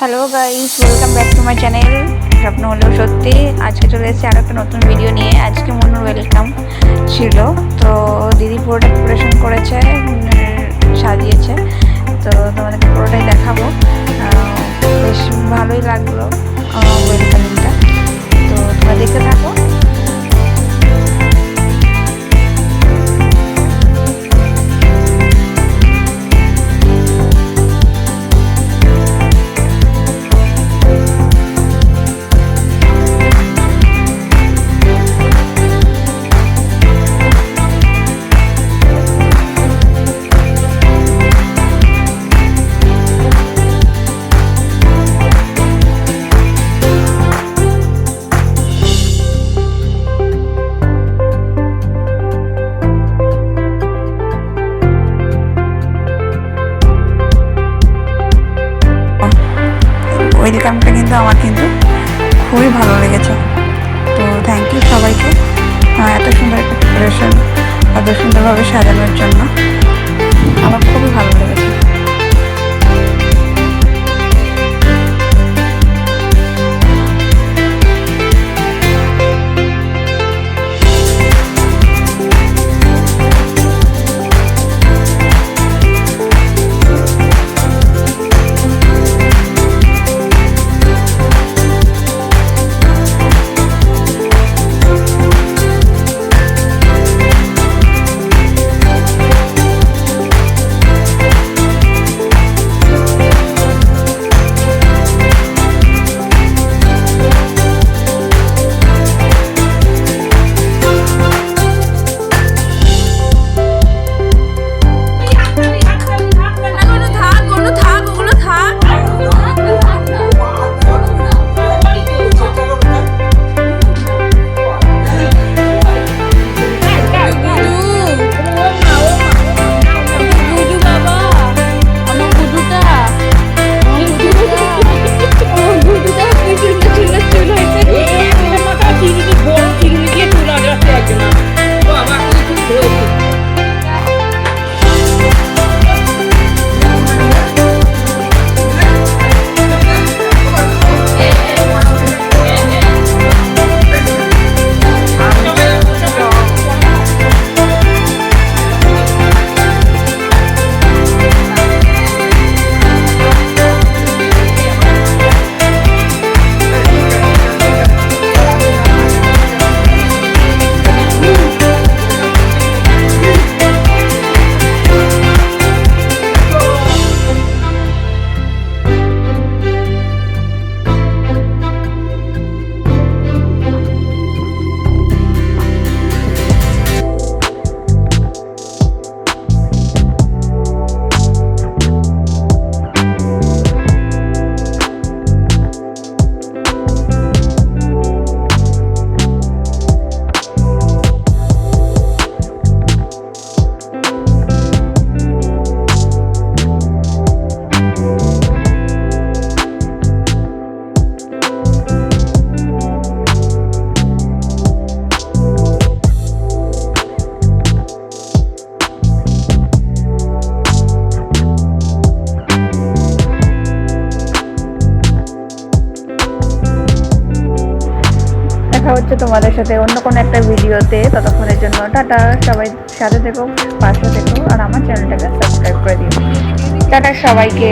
Hello guys, welcome back to my channel স্বপ্ন হলেও সত্যি। আজকে চলে এসেছি আরও একটা নতুন ভিডিও নিয়ে। আজকে মনুর ওয়েলকাম ছিল, তো দিদি পুরোটা প্রিপারেশন করেছে, সাজিয়েছে, তো তোমাদেরকে পুরোটাই দেখাবো। বেশ ভালোই লাগলো ওয়েলকামিংটা, তো তোমরা দেখতে থাকো। ওয়েলকামটা কিন্তু আমার খুবই ভালো লেগেছে, তো থ্যাংক ইউ সবাইকে এত সুন্দর একটা প্রিপারেশন, এত সুন্দরভাবে সাজানোর জন্য। আমার খুবই ভালো লেগেছে। দেখা হচ্ছে তোমাদের সাথে অন্য কোনো একটা ভিডিওতে। ততক্ষণের জন্য টাটা, সবাই সাথে থেকো, পাশে থেকো, আর আমার চ্যানেলটাকে সাবস্ক্রাইব করে দিও। টাটা সবাইকে।